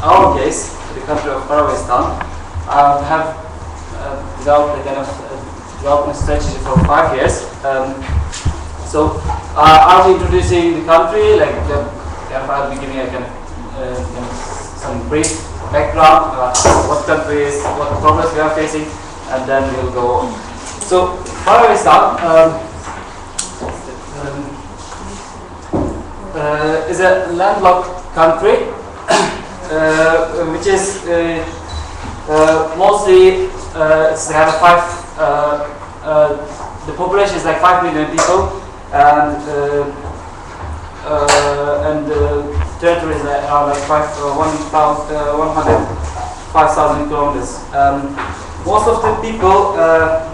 our case, the country of Farawaystan, have developed a kind of development strategy for 5 years. So I'll be introducing the country, like I'll be giving a kind of some brief background about what country is, what problems we are facing, and then we'll go on. So Farawaystan is a landlocked country, which is mostly it's kind of the population is like 5 million people, and the territory is around like 105,000 kilometers. Most of the people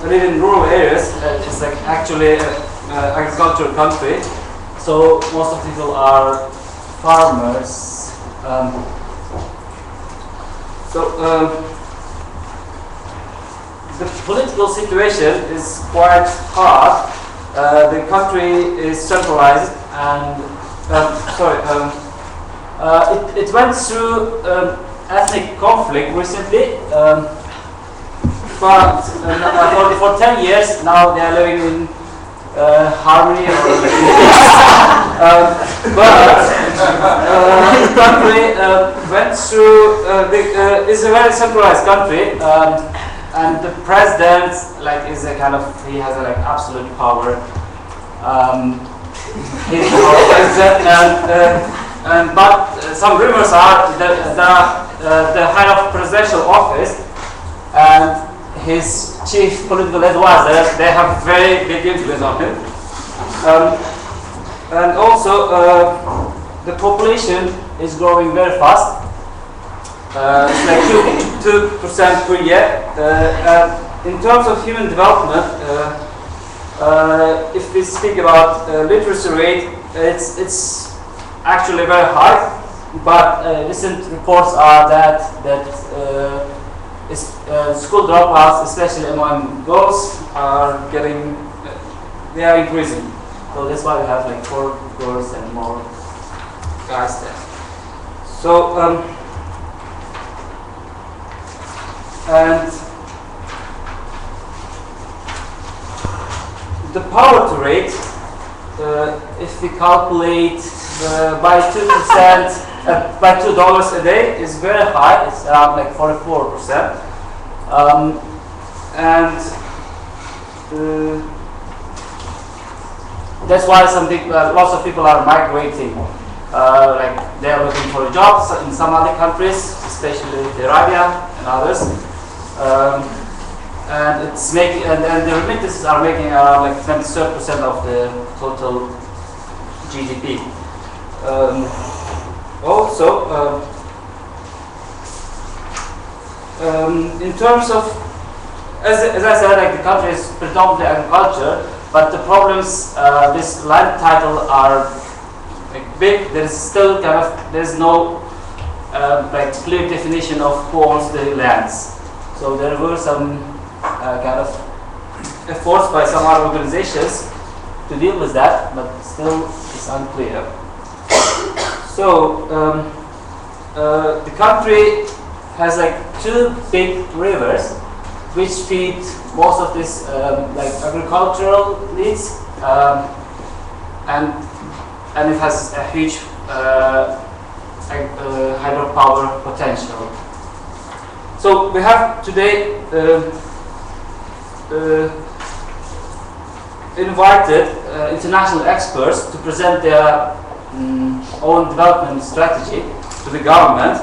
live in rural areas. It's like actually an agricultural country, so most of the people are farmers. The political situation is quite hard. The country is centralized, and it went through ethnic conflict recently, but for 10 years now they are living in harmony. But the country went through. It's a very centralized country. And the president, is a kind of, he has a absolute power. He's the president, but some rumors are that the head of presidential office and his chief political advisor, they have very big influence on him. And also, the population is growing very fast. It's like 2% per year. In terms of human development, if we speak about literacy rate, it's actually very high. But recent reports are that school dropouts, especially among girls, they are increasing. So that's why we have like 4 girls and more guys there. So. And the poverty rate, if we calculate by 2%, by $2 a day, is very high. It's around like 44%, and that's why lots of people are migrating. Like they are looking for jobs in some other countries, especially Arabia and others. And it's making, and the remittances are making around like 23% of the total GDP. Also, in terms of, as I said, like the country is predominantly agriculture, but the problems this land title are like big. There is still there's no like clear definition of who owns the lands. So there were some kind of efforts by some other organizations to deal with that, but still it's unclear. So the country has like 2 big rivers which feed most of this like agricultural needs, and it has a huge hydropower potential. So we have today invited international experts to present their own development strategy to the government,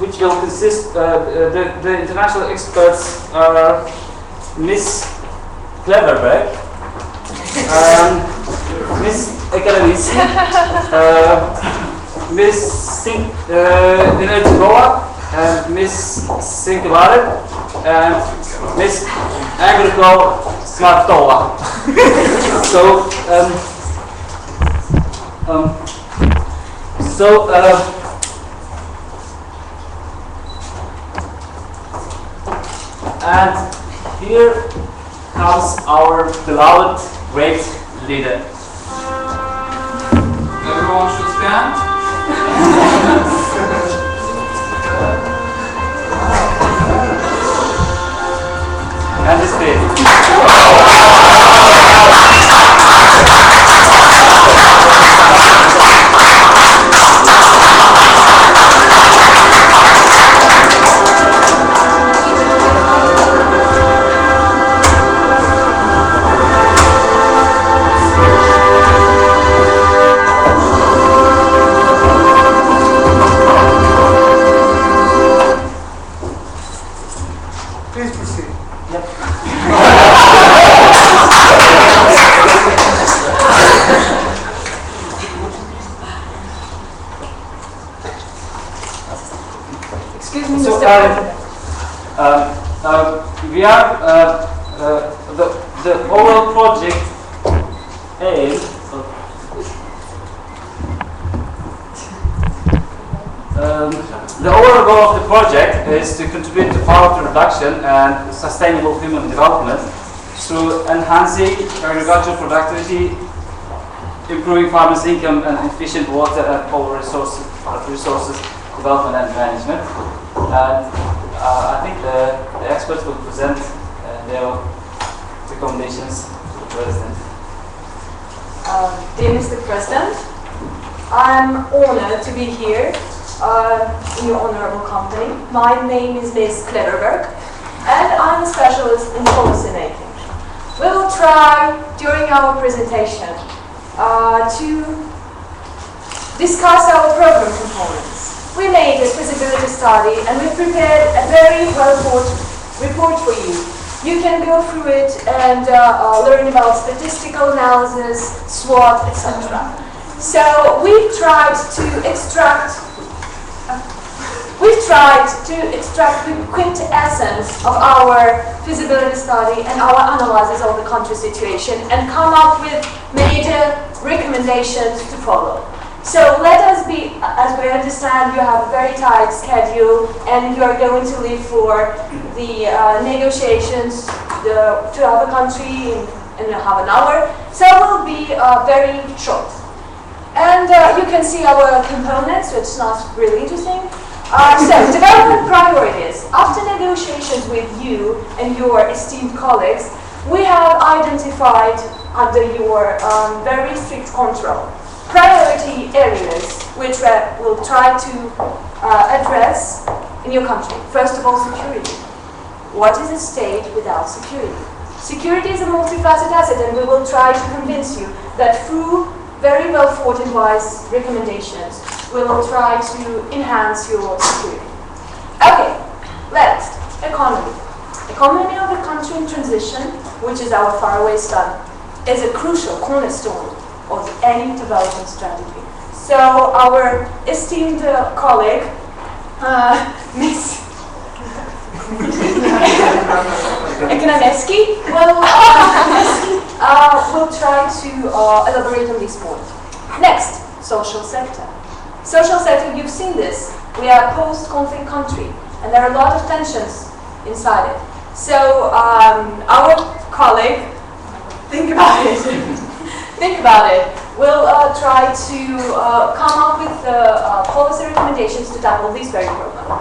which will consist. The international experts are Miss Cleverberg, Miss Economist, Miss Inertigova, and Miss Sinkavaret, and Miss Agriko Smartova. And here comes our beloved great leader. Everyone should stand. Excuse me, So, Mr. President. we are the overall project aim. The overall goal of the project is to contribute to poverty reduction and sustainable human development through enhancing agricultural productivity, improving farmers' income, and efficient water and power resources development and management. And I think the experts will present their recommendations to the President. Dear Mr. President, I'm honored to be here in your honorable company. My name is Liz Cleverberg, and I'm a specialist in policy making. We will try during our presentation to discuss our program components. We made a feasibility study and we prepared a very well thought report for you. You can go through it and learn about statistical analysis, SWOT, etc. So we've tried to extract the quintessence of our feasibility study and our analysis of the country situation and come up with major recommendations to follow. So let us be, as we understand, you have a very tight schedule and you are going to leave for the negotiations to have a country in half an hour. So it will be very short. And you can see our components, which is not really interesting. So, development priorities. After negotiations with you and your esteemed colleagues, we have identified under your very strict control priority areas which we will try to address in your country. First of all, security. What is a state without security? Security is a multifaceted asset, and we will try to convince you that through very well thought and wise recommendations, we will try to enhance your security. Okay, next, economy. Economy of a country in transition, which is our Farawaystan, is a crucial cornerstone of any development strategy. So our esteemed colleague, Ms. Ekonomevsky will try to elaborate on this point. Next, social sector. Social sector, you've seen this. We are a post-conflict country, and there are a lot of tensions inside it. So our colleague, think about it. We'll try to come up with policy recommendations to tackle this very problem.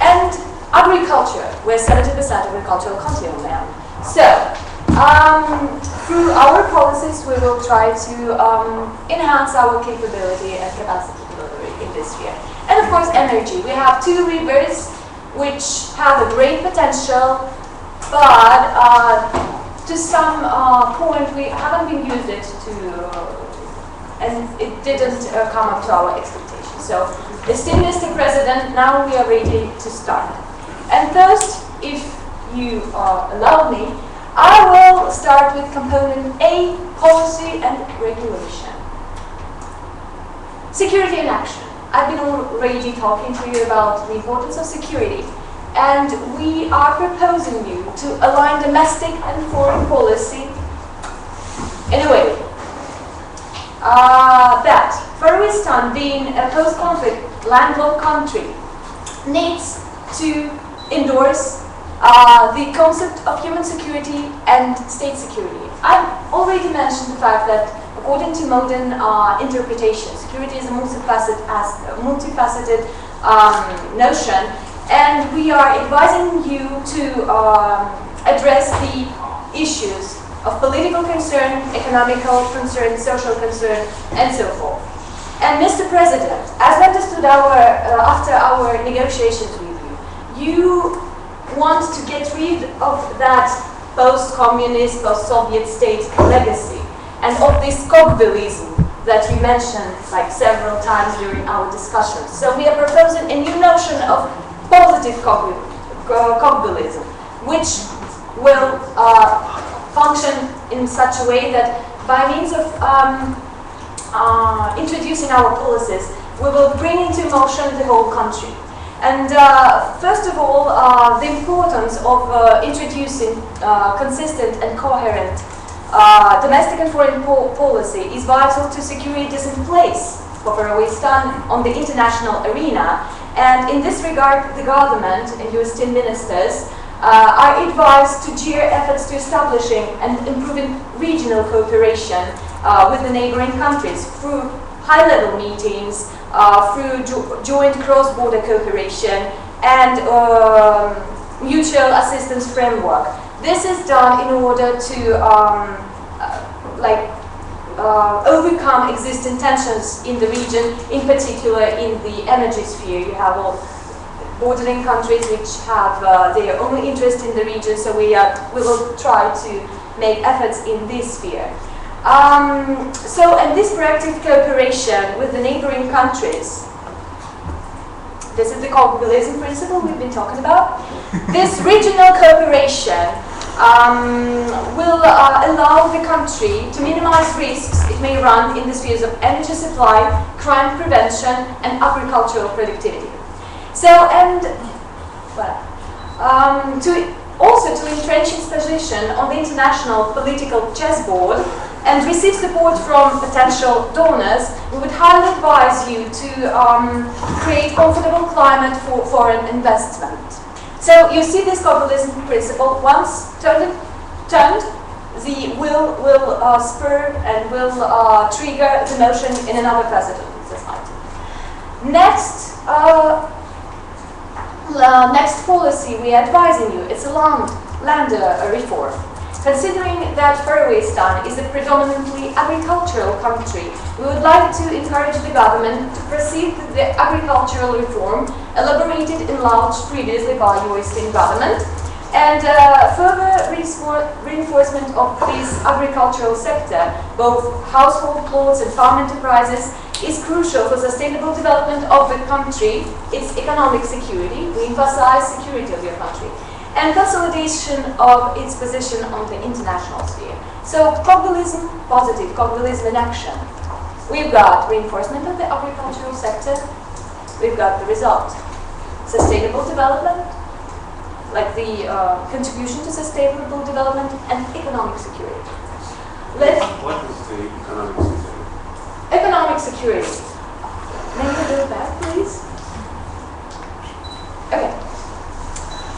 And agriculture, we're 70% agricultural country now. So, through our policies, we will try to enhance our capability and capacity delivery in this sphere. And of course, energy. We have two rivers which have a great potential, but to some point we haven't been used it and it didn't come up to our expectations. So, esteemed Mr. President, now we are ready to start. And first, if you allow me, I will start with component A, policy and regulation. Security and action. I've been already talking to you about the importance of security, and we are proposing you to align domestic and foreign policy in a way that Farawaystan, being a post-conflict landlocked country, needs to endorse the concept of human security and state security. I've already mentioned the fact that according to modern interpretation, security is a multifaceted notion, and we are advising you to address the issues of political concern, economical concern, social concern, and so forth. And Mr. President, as we understood after our negotiations with you want to get rid of that post-communist, post-Soviet state legacy and of this cogbillism that you mentioned like several times during our discussions. So we are proposing a new notion of positive cogbillism, which will function in such a way that by means of introducing our policies, we will bring into motion the whole country. And first of all, the importance of introducing consistent and coherent domestic and foreign policy is vital to secure a decent place for Farawaystan on the international arena. And in this regard, the government and European ministers are advised to gear efforts to establishing and improving regional cooperation with the neighboring countries through high-level meetings, through joint cross-border cooperation and mutual assistance framework. This is done in order to overcome existing tensions in the region, in particular in the energy sphere. You have all bordering countries which have their own interest in the region, so we will try to make efforts in this sphere. And this proactive cooperation with the neighboring countries, this is the co-globalization principle we've been talking about. This regional cooperation will allow the country to minimize risks it may run in the spheres of energy supply, crime prevention, and agricultural productivity. So, and to entrench its position on the international political chessboard and receive support from potential donors, we would highly advise you to create comfortable climate for foreign investment. So you see this co-globalization principle, once turned, the will spur and will trigger the motion in another facet of society. Next policy we are advising you, it's a land reform. Considering that Farawaystan is a predominantly agricultural country, we would like to encourage the government to proceed with the agricultural reform elaborated and launched previously by European government, and further reinforcement of this agricultural sector, both household plots and farm enterprises, is crucial for sustainable development of the country, its economic security, we emphasize security of your country, and consolidation of its position on the international sphere. So, co-globalism, positive, co-globalism in action. We've got reinforcement of the agricultural sector, we've got the result. Sustainable development, like the contribution to sustainable development, and economic security. What is the economic security? Economic security. May you go back, please? Okay.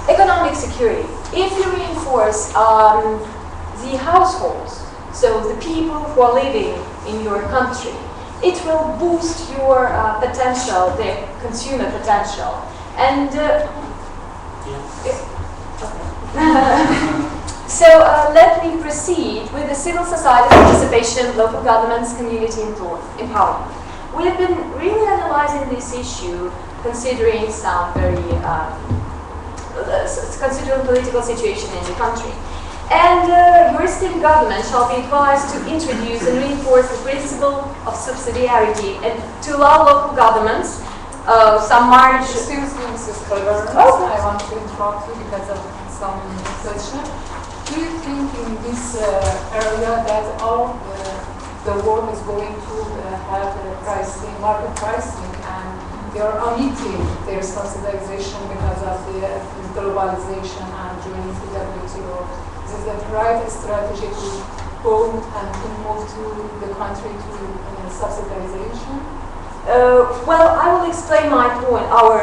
Economic security. If you reinforce the households, so the people who are living in your country, it will boost your potential, the consumer potential. And so let me proceed with the civil society participation, local governments, community empowerment. We have been really analyzing this issue, considering some very considering political situation in the country. And your state government shall be advised to introduce and reinforce the principle of subsidiarity and to allow local governments some margin. Excuse me, Mrs. Calvert. I want to interrupt you because of some question. Do you think in this area that all the world is going to have pricing, market pricing, and they are omitting their subsidization because of the globalization and joining to WTO? Is it the right strategy to go and to move to the country to subsidization? Well, I will explain my point, our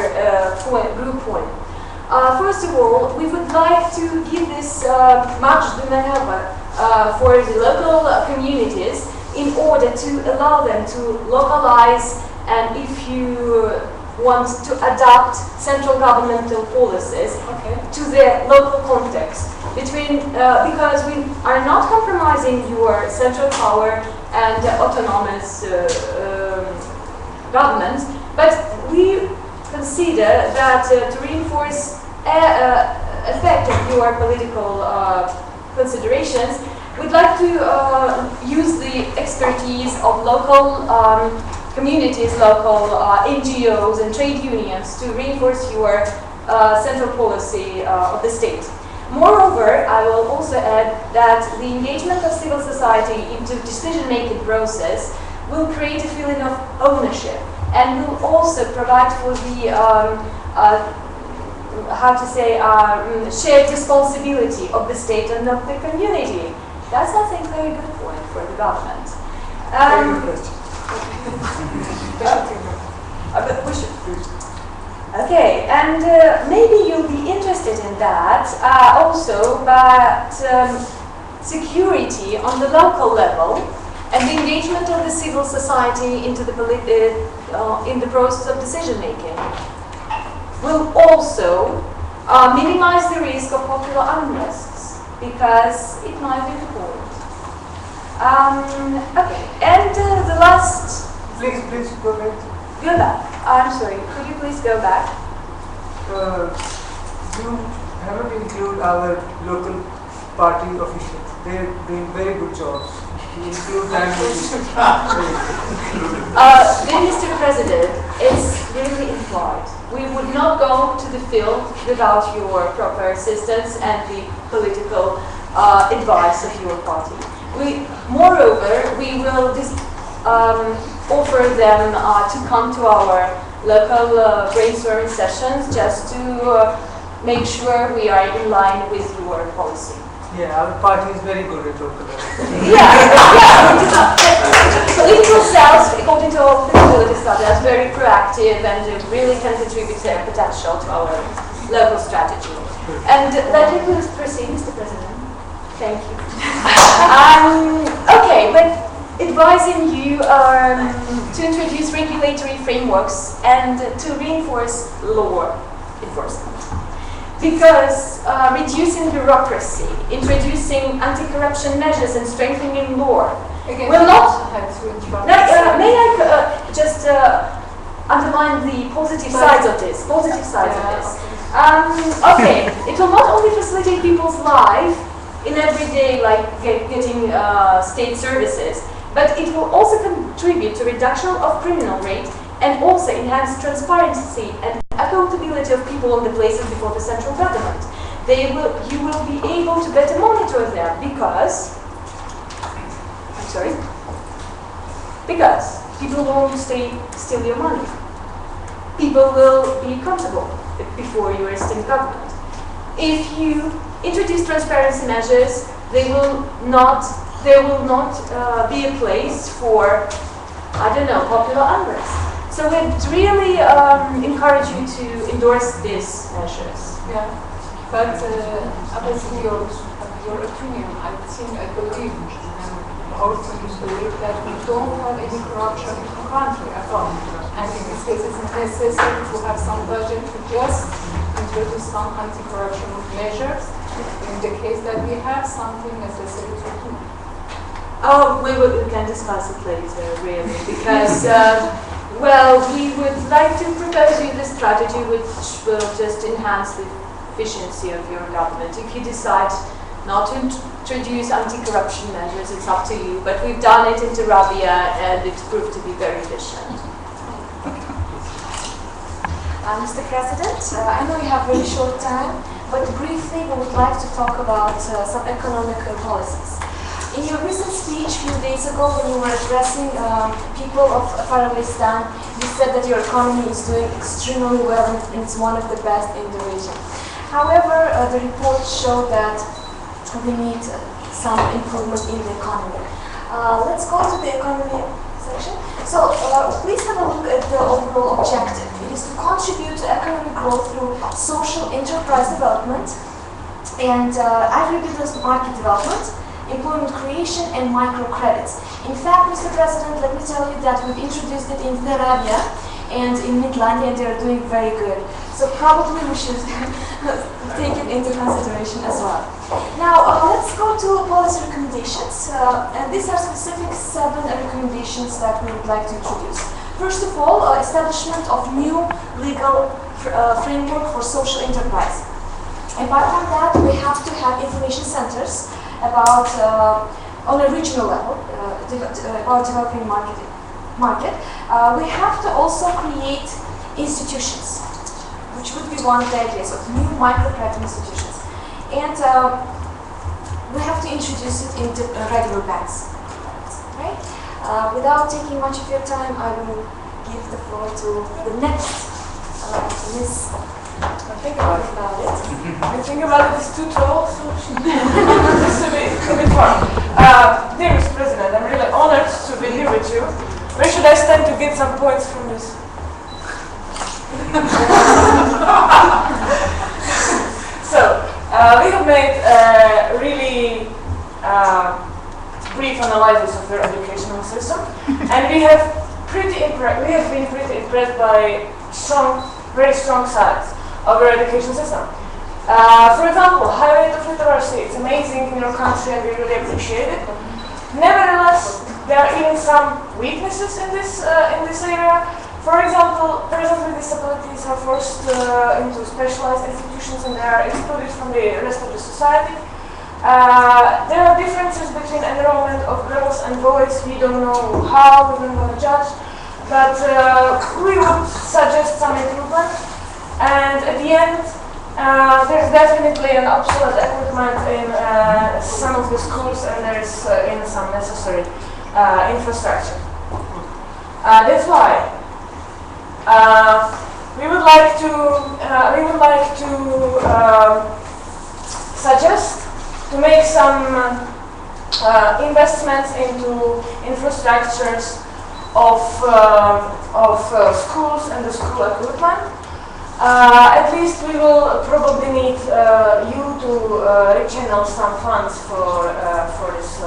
group point. First of all, we would like to give this marge de maneuver for the local communities in order to allow them to localize, and if you want to adapt central governmental policies to their local context. Because we are not compromising your central power and autonomous government, but we consider that to reinforce effect of your political considerations, we'd like to use the expertise of local communities, local NGOs and trade unions to reinforce your central policy of the state. Moreover, I will also add that the engagement of civil society into decision-making process will create a feeling of ownership and will also provide for the shared responsibility of the state and of the community. That's, I think, a very good point for the government. Very good question. But we should. Okay, and maybe you'll be interested in that also, but security on the local level and the engagement of the civil society into the in the process of decision making will also minimize the risk of popular unrests, because it might be important. Okay, and the last... Please go back. Go back. I'm sorry, could you please go back? You haven't included our local party officials. They're doing very good jobs. You include them. Mr. President, it's really implied. We would not go to the field without your proper assistance and the political advice of your party. Moreover, we will offer them to come to our local brainstorming sessions just to make sure we are in line with your policy. Yeah, our party is very good at local. Political cells, according to our feasibility study, are very proactive and really can contribute their potential to our local strategy. And let me please proceed, Mr. President. Thank you. Okay, but advising you to introduce regulatory frameworks and to reinforce law enforcement. Because reducing bureaucracy, introducing anti-corruption measures and strengthening law Again, will not... have to interrupt. may I just underline the positive sides of this? Positive sides of this. Okay, it will not only facilitate people's life in everyday, like getting state services, but it will also contribute to reduction of criminal rate and also enhance transparency and accountability of people on the places before the central government. You will be able to better monitor them because people won't steal your money. People will be accountable before you are in government. If you introduce transparency measures, there will not be a place for, I don't know, popular unrest. So we'd really encourage you to endorse these measures. Yeah, but opposite your opinion, I believe, and also believe that we don't have any corruption in the country at all. And in this case, it's necessary to have some budget to just introduce some anti-corruption measures in the case that we have something necessary to do. Oh, we can discuss it later, really, because, we would like to propose you this strategy which will just enhance the efficiency of your government. If you decide not to introduce anti-corruption measures, it's up to you, but we've done it in Rabia and it's proved to be very efficient. Mr. President, I know you have very short time, but briefly we would like to talk about some economic policies. In your recent speech a few days ago when you were addressing people of Farawaystan, you said that your economy is doing extremely well and it's one of the best in the region. However, the reports show that we need some improvement in the economy. Let's go to the economy section. So please have a look at the overall objective. It is to contribute to economic growth through social enterprise development and agribusiness market development, employment creation and microcredits. In fact, Mr. President, let me tell you that we've introduced it in Arabia and in Midlandia and they are doing very good. So probably we should take it into consideration as well. Now, let's go to policy recommendations. And these are specific 7 recommendations that we would like to introduce. First of all, establishment of new legal framework for social enterprise. Apart from that, we have to have information centers about on a regional level about developing market. We have to also create institutions, which would be one of the ideas of new microcredit institutions, and we have to introduce it into regular banks. Right? Without taking much of your time, I will give give the floor to the next Miss. I think about it. About it. I think about it is too tall, so this is a bit far. Dear Mr. President, I'm really honored to be here with you. Where should I stand to get some points from this? So, we have made a really brief analysis of your educational system, and we have been pretty impressed by very strong sides of your education system. For example, high rate of literacy, it's amazing in your country and we really appreciate it. Nevertheless, there are even some weaknesses in this area. For example, persons with disabilities are forced into specialized institutions and they are excluded from the rest of the society. There are differences between enrollment of girls and boys. We don't know how, we don't want to judge, but we would suggest some improvement. And at the end, there's definitely an obsolete equipment in some of the schools, and there's in some necessary infrastructure. That's why we would like to suggest to make some investments into infrastructures of schools and the school equipment. At least we will probably need you to rechannel some funds for this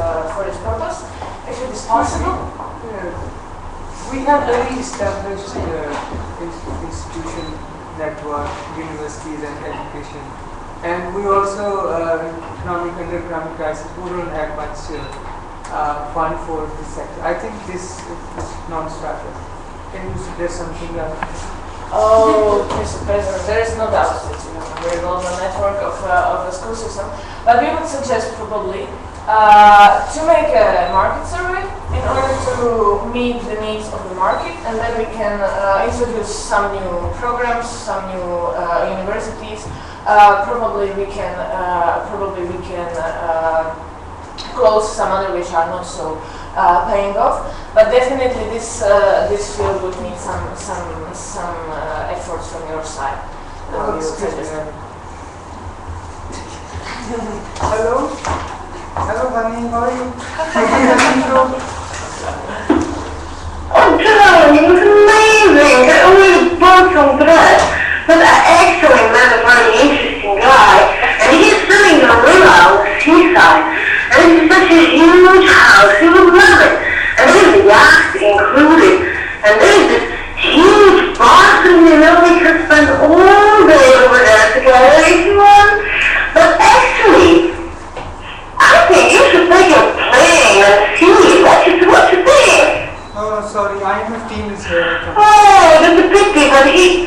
purpose, if it is possible. We have very established institution network, universities and education. And we also, under economic crisis, we don't have much fund for this sector. I think this is non-starter. Can you suggest something else? Oh, Mr. President, there is no doubt that you have a very well known network of the school system, but we would suggest probably to make a market survey in order to meet the needs of the market, and then we can introduce some new programs, some new universities. Probably we can close some other which are not so paying off, but definitely this field would need some efforts from your side. Hello, honey, how are you? Oh, darling, it was amazing. I only bought some bread, but I actually met a very interesting guy, and he's living in a villa on the seaside. And it's such a huge house, you would love it. And there's yachts included. And there's this huge bathroom, we could spend all day over there together if you want. But actually, I think you should take a plane and see what you think. Oh, sorry, team is here. Oh, that's a pity, but he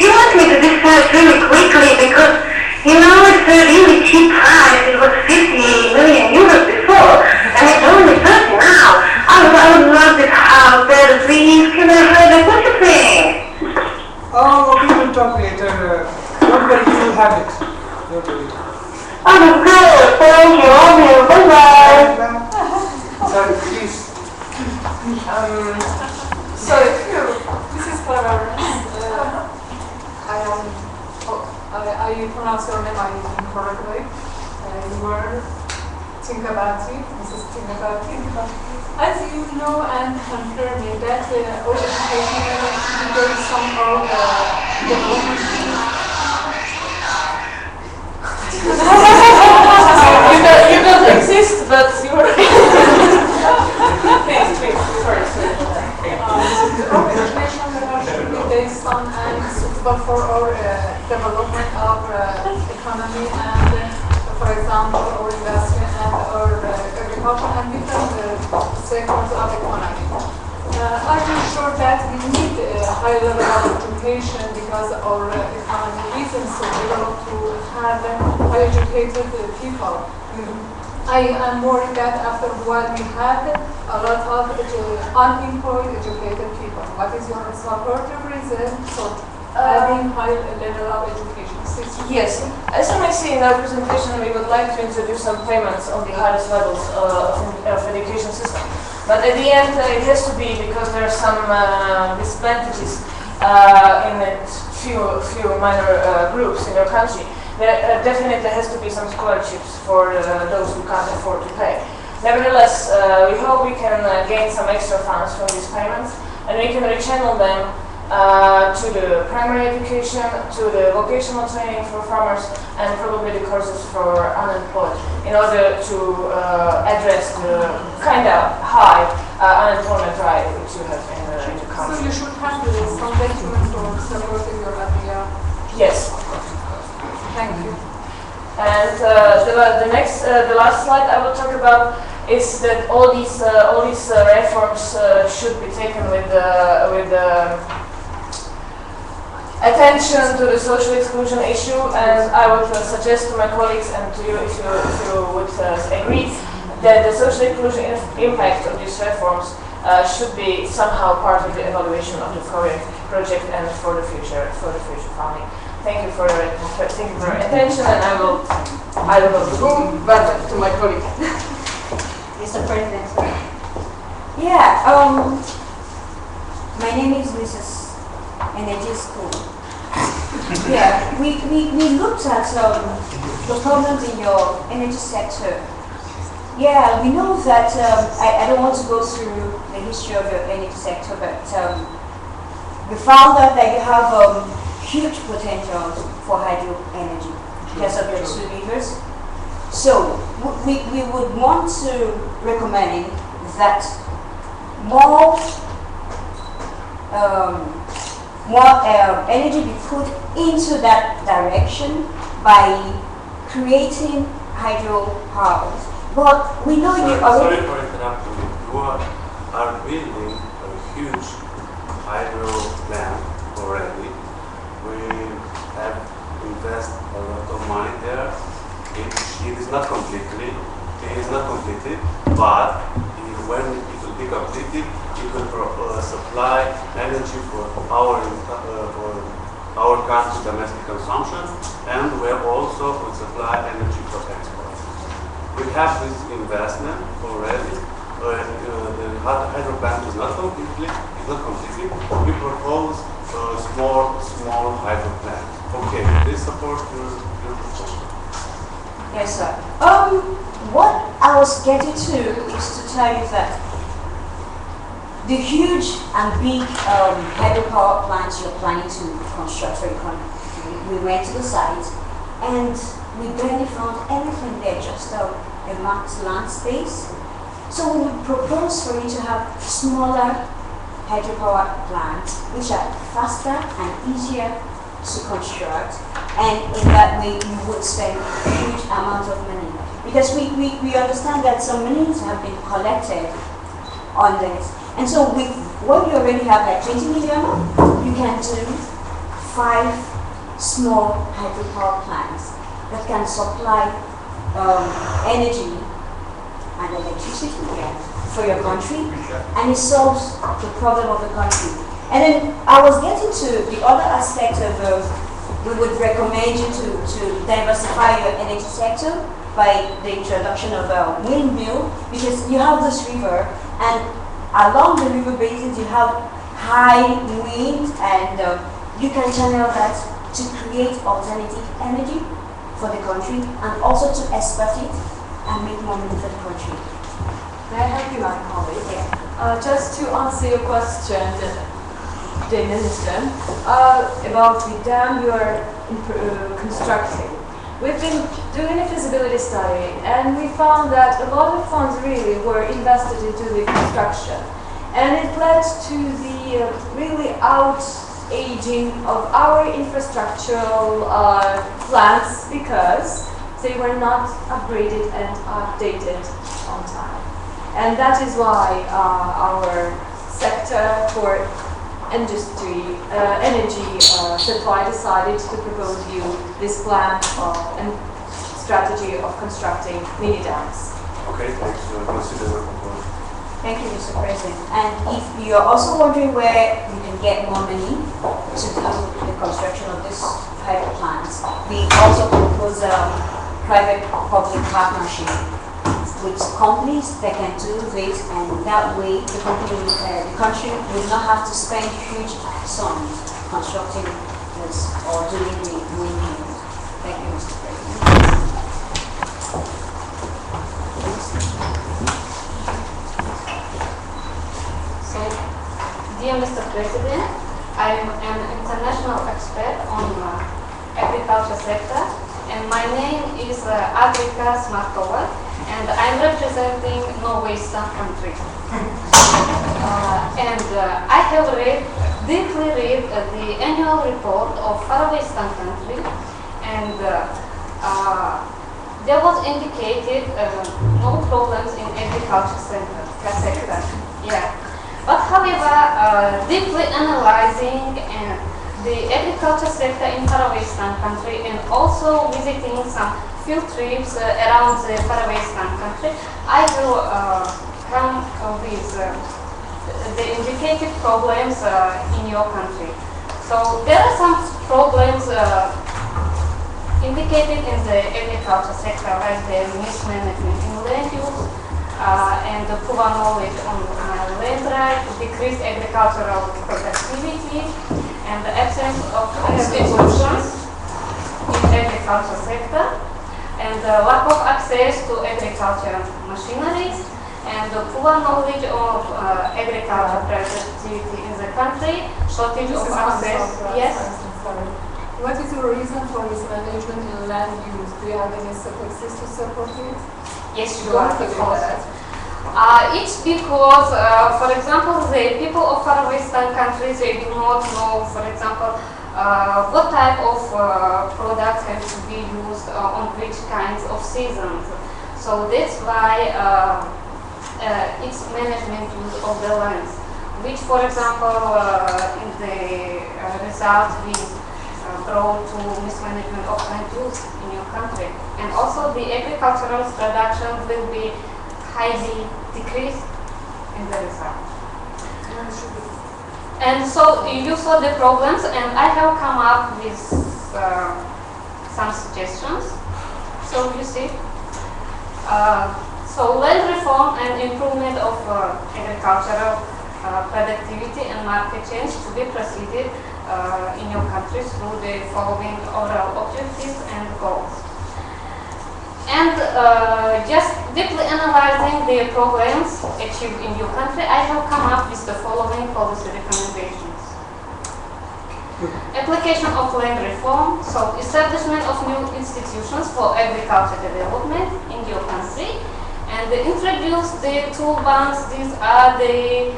wants me to decide really quickly because it's a really cheap price. It was 50 million euros before, and it's only 30 now. I would love this house better, please. Can I have it? What do you think? Oh, we will talk later. Don't worry, you will have it. Don't worry. Oh, that's good. Thank you. Love you. Bye-bye. Sorry, please. This is Farawaystan. I pronounce your name incorrectly. You were Tingabati, Mrs. Tingabati. As you know and confirm me that our education there is somehow development. You don't exist, but you are. Please, sorry. Our education should be based on and suitable for our development of economy and, for example, our industry and our agriculture and different sectors of economy. I'm sure that we need a high level of education because our economy reasons to develop to have high educated people. I am worried that after a while we had a lot of unemployed educated people. What is your supportive reason for having high level of education system? Yes, as you may see in our presentation, we would like to introduce some payments on the highest levels of education system. But at the end, it has to be because there are some disadvantages in a few minor groups in your country. There definitely has to be some scholarships for those who can't afford to pay. Nevertheless, we hope we can gain some extra funds from these payments, and we can rechannel them to the primary education, to the vocational training for farmers, and probably the courses for unemployed, in order to address the kind of high unemployment rate which you have in the country. So you should have some documents for supporting your idea. Yes. Thank you. And the last slide I will talk about is that all these reforms should be taken with attention to the social exclusion issue, and I would suggest to my colleagues and to you, if you would agree, that the social inclusion impact of these reforms should be somehow part of the evaluation of the project and for the future funding. Thank you for your attention, and I will go back to my colleague. Mr. President. Yeah, my name is Mrs. Energy School. Yeah, we looked at the problems in your energy sector. Yeah, we know that, I don't want to go through the history of your energy sector, but we found out that you have huge potential for hydro energy because of your two rivers. So we would want to recommend that more energy be put into that direction by creating hydropower. But we know you already. Sorry for interrupting you. You are building a huge hydro plant already. We have invested a lot of money there. It is not completed, but when it will be completed, it will supply energy for our country's domestic consumption, and we also will supply energy for export. We have this investment already. The hydro plant is not completed. We propose a small hydro plant. Okay, this support your proposal. Yes, sir. What I was getting to is to tell you that the huge and big hydropower plants you're planning to construct for your country, we went to the site and we barely found anything there, just a marked land space. So we would propose for you to have smaller hydropower plants, which are faster and easier to construct, and in that way you would spend a huge amount of money. Because we understand that some monies have been collected on this. And so with what you already have, like 20 million, you can do 5 small hydropower plants that can supply energy and electricity for your country, and it solves the problem of the country. And then I was getting to the other aspect of we would recommend you to diversify your energy sector by the introduction of a windmill, because you have this river, and along the river basins you have high wind, and you can channel that to create alternative energy for the country and also to export it and make more money for the country. May I help you, my colleague? Yeah. Just to answer your question, the minister, about the dam you are constructing. We've been doing a feasibility study, and we found that a lot of funds really were invested into the construction, and it led to the really out-aging of our infrastructural plants because they were not upgraded and updated on time. And that is why our sector for industry, energy supply decided to propose you this plan and strategy of constructing mini dams. Okay, thanks. Consider the proposal. Thank you, Mr. President. And if you're also wondering where you can get more money to do the construction of this hydro plants, we also propose a private-public partnership with companies that can do this, and that way the country will not have to spend huge sums constructing this or doing the windmills. Thank you, Mr. President. So, dear Mr. President, I am an international expert on agriculture sector, and my name is Adrika Smarkova, and I'm representing Farawaystan country. I have deeply read the annual report of Farawaystan country, and there was indicated no problems in agriculture sector. Yeah. But however, deeply analyzing the agriculture sector in Farawaystan country and also visiting some field trips around the Farawaystan country, I will come with the indicated problems in your country. So there are some problems indicated in the agriculture sector, like the mismanagement in land use, and the poor knowledge on land right, decreased agricultural productivity, and the absence of institutions in agriculture sector, and the lack of access to agricultural machineries, and the poor knowledge of agricultural productivity in the country, shortage of access. Yes. What is the reason for mismanagement in land use? Do you have any statistics to support it? Yes, you are. It's because, for example, the people of Farawaystan countries, they do not know, for example, what type of products have to be used on which kinds of seasons. So that's why it's management use of the lands, which, for example, in the result we brought to mismanagement of land use in your country. And also the agricultural production will be highly decreased in the result. And so you saw the problems, and I have come up with some suggestions. So you see, so land reform and improvement of agricultural productivity and market change to be proceeded in your country through the following overall objectives and goals. And just deeply analyzing the problems achieved in your country, I have come up with the following policy recommendations. Application of land reform, so establishment of new institutions for agriculture development in your country, and introduce the tool banks. These are the,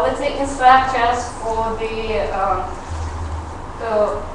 let's say, infrastructures for the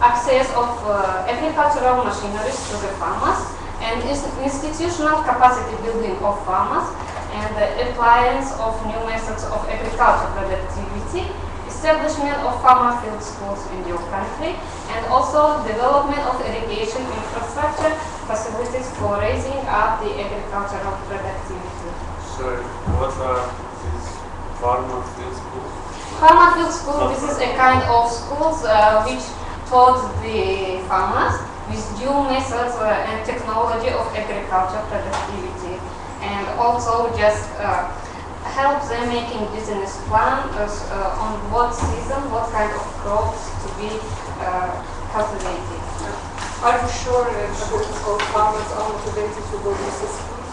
access of agricultural machineries to the farmers, and institutional capacity building of farmers, and the appliance of new methods of agriculture productivity, establishment of farmer field schools in your country, and also development of irrigation infrastructure facilities for raising up the agricultural productivity. So, what are these farmer field schools? Farmer field school, this is a kind of schools which taught the farmers with new methods and technology of agriculture productivity, and also just help them making business plans on what season, what kind of crops to be cultivated. Are you sure that all farmers are motivated to go to this school?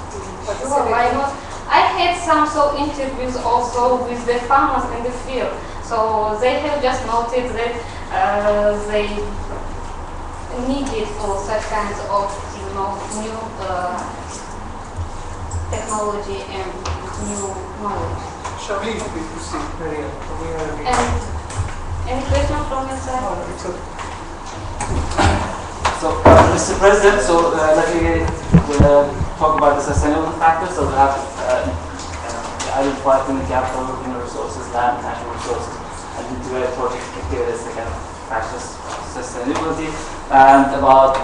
Sure, why not? I had some interviews also with the farmers in the field, so they have just noted that they needed for such kinds of new technology and new knowledge. Shall we proceed, Maria? And any question from your side? So, Mr. President, so let me talk about the sustainable factors. So we have identified human capital, human resources, land, natural resources, and integrated project activities that kind of factors of sustainability. And about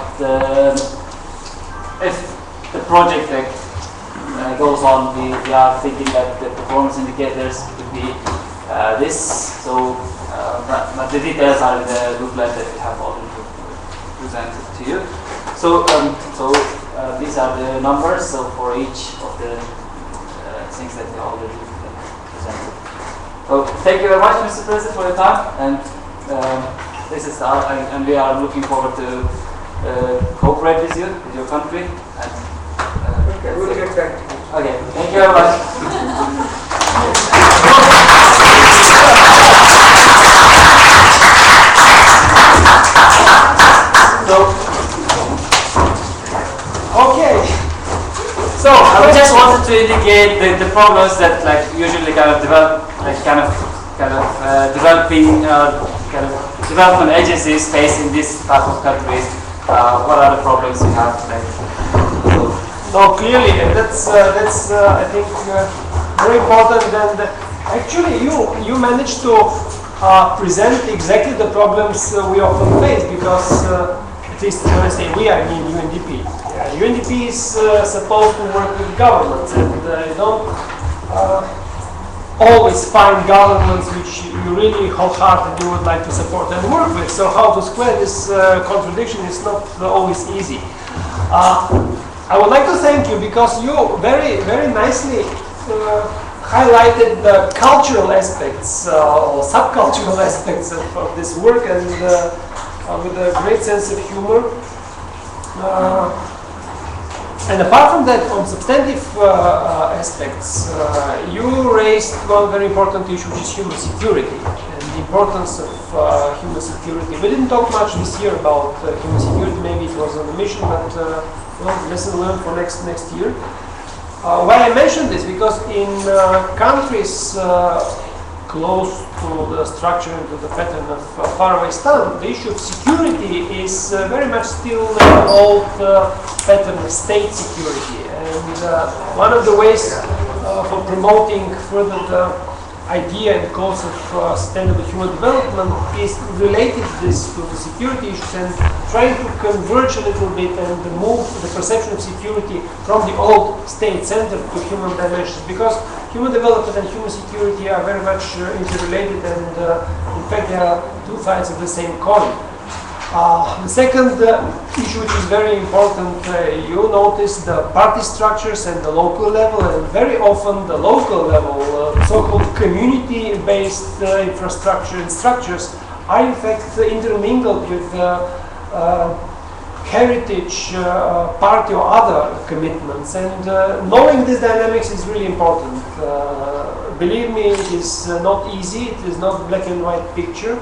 if the project goes on, we are thinking that the performance indicators could be this. So, but the details are in the booklet that we have already presented to you. So, these are the numbers, so for each of the things that we already presented. So thank you very much, Mr. President, for your time, and this is and we are looking forward to cooperate with you, with your country, and Okay, we'll get back to you. okay, thank you very much. So I just wanted to indicate the problems that like usually kind of develop, like developing kind of development agencies face in this type of countries. What are the problems you have? Like, no, clearly, and that's I think very important. And actually, you managed to present exactly the problems we often face, because at least when I say we, I mean UNDP. UNDP is supposed to work with governments, and you don't always find governments which you really wholeheartedly would like to support and work with. So how to square this contradiction is not always easy. I would like to thank you, because you very, very nicely highlighted the cultural aspects or subcultural aspects of this work, and with a great sense of humor. And apart from that, on substantive aspects, you raised one very important issue, which is human security and the importance of human security. We didn't talk much this year about human security. Maybe it was on the mission, but lesson learned for next year. Why I mention this? Because in countries close to the structure and to the pattern of Farawaystan, the issue of security is very much still an old pattern of state security. And one of the ways for promoting further the idea and cause of sustainable human development is related to the security issues, and trying to converge a little bit and move the perception of security from the old state-centered to human dimensions, because human development and human security are very much interrelated, and in fact they are two sides of the same coin. The second issue, which is very important, you notice the party structures and the local level, and very often the local level, so-called community-based infrastructure and structures are in fact intermingled with heritage, party or other commitments, and knowing these dynamics is really important. Believe me, it is not easy, it is not black and white picture,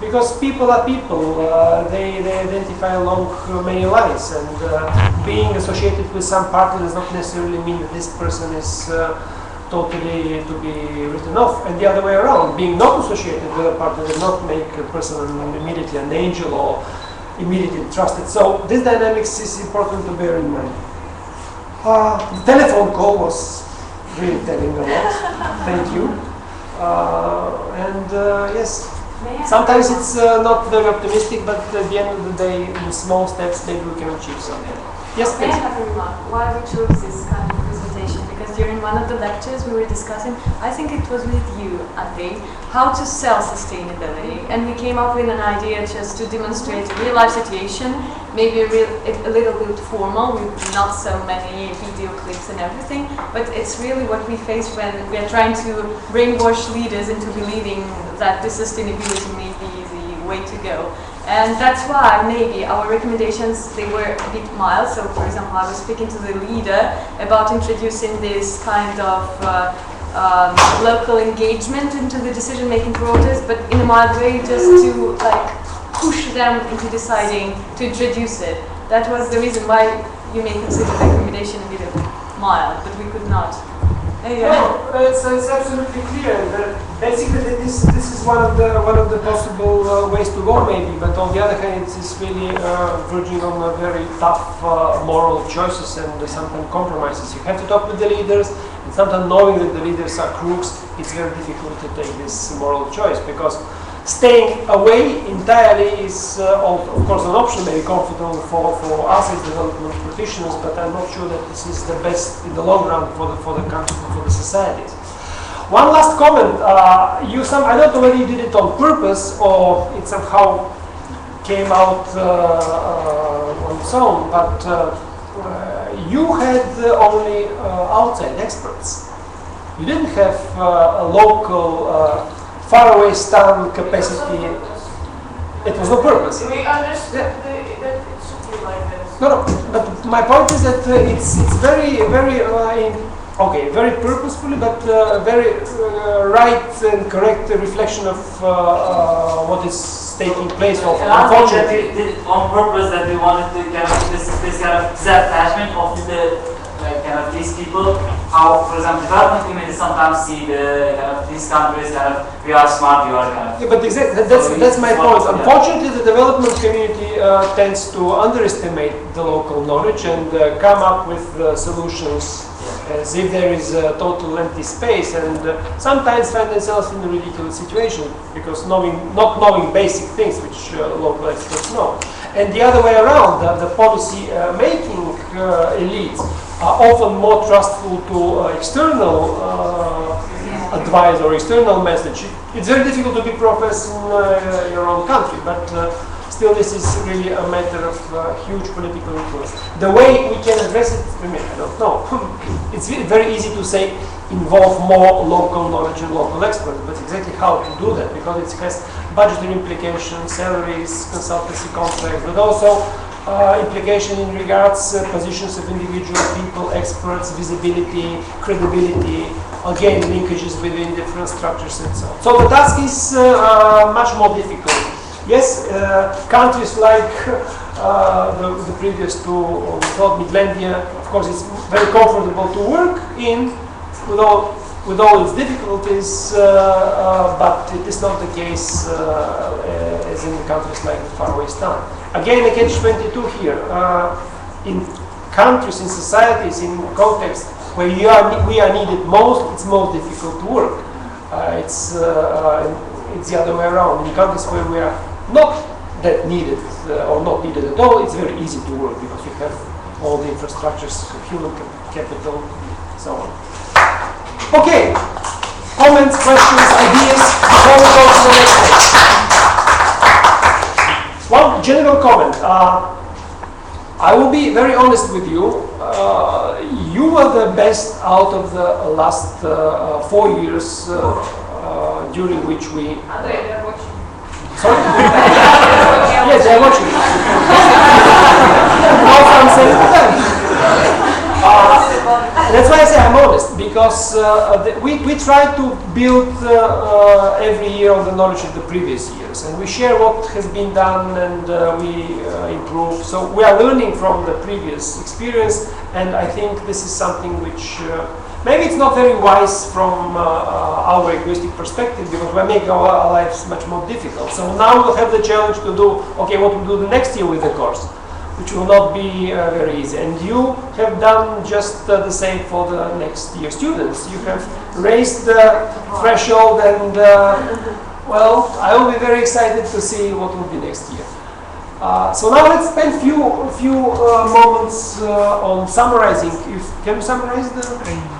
because people are people, they identify along many lines, and being associated with some party does not necessarily mean that this person is totally to be written off, and the other way around. Being not associated with a party does not make a person immediately an angel or immediately trusted. So this dynamics is important to bear in mind. The telephone call was really telling a lot. Thank you. Yes. Sometimes it's not very optimistic, but at the end of the day, in small steps, maybe we can achieve something. Yes, May please. I have a remark? Why we chose this kind of presentation? Because during one of the lectures we were discussing, I think it was with you, Andrei, how to sell sustainability. And we came up with an idea just to demonstrate a real life situation, maybe a little bit formal, with not so many video clips and everything, but it's really what we face when we are trying to brainwash leaders into believing that the sustainability may be the way to go. And that's why maybe our recommendations, they were a bit mild. So for example, I was speaking to the leader about introducing this kind of local engagement into the decision-making process, but in a mild way, just to like push them into deciding to introduce it. That was the reason why you may consider the recommendation a bit mild, but we could not. No, it's absolutely clear. Basically, this is one of the possible ways to go, maybe. But on the other hand, it's really verging on a very tough moral choices and sometimes compromises. You have to talk with the leaders, and sometimes knowing that the leaders are crooks, it's very difficult to take this moral choice, because staying away entirely is, of course, an option, maybe comfortable for us as development practitioners, but I'm not sure that this is the best in the long run for the country, for the societies. One last comment. I don't know whether you did it on purpose or it somehow came out on its own, but you had only outside experts. You didn't have a local Farawaystan capacity. It was no purpose. We understood that it should be like this. No, but my point is that it's very, very, very purposefully, but very right and correct reflection of what is taking place. And I think that we did it on purpose, that we wanted to kind of this kind of attachment of the kind of these people. How, for example, development communities sometimes see the kind of these countries kind of we are smart, we are kind of. Yeah, but exactly that's my point. Unfortunately, the development community tends to underestimate the local knowledge and come up with solutions as if there is a total empty space, and sometimes find themselves in a ridiculous situation because not knowing basic things which local experts know. And the other way around, the policy making elites are often more trustful to external advice or external message. It's very difficult to be professed in your own country, but still this is really a matter of huge political influence. The way we can address it, I don't know. It's very easy to say involve more local knowledge and local experts, but exactly how to do that, because it has budgetary implications, salaries, consultancy contracts, but also implication in regards positions of individual people, experts, visibility, credibility, again linkages within different structures and so on. So the task is much more difficult. Yes, countries like the previous two, we thought Midlandia, of course it's very comfortable to work in with all its difficulties, but it is not the case as in countries like Farawaystan. Again, a catch-22 here. In countries, in societies, in contexts where we are needed most, it's most difficult to work. It's the other way around. In countries where we are not that needed or not needed at all, it's very easy to work because you have all the infrastructures, human capital, so on. Okay, comments, questions, ideas before we go to the next page. One general comment. I will be very honest with you. You were the best out of the last 4 years during which we. Andrei, they're watching. Sorry? Yes, they're watching. Now I'm saying to them. That's why I say I'm honest, because we try to build every year on the knowledge of the previous years, and we share what has been done, and we improve. So we are learning from the previous experience, and I think this is something which maybe it's not very wise from our egoistic perspective, because we make our lives much more difficult. So now we'll have the challenge to do, okay, what we'll do the next year with the course, which will not be very easy. And you have done just the same for the next year students. You have raised the threshold, and well, I will be very excited to see what will be next year. So now let's spend few moments on summarizing. Can you summarize the?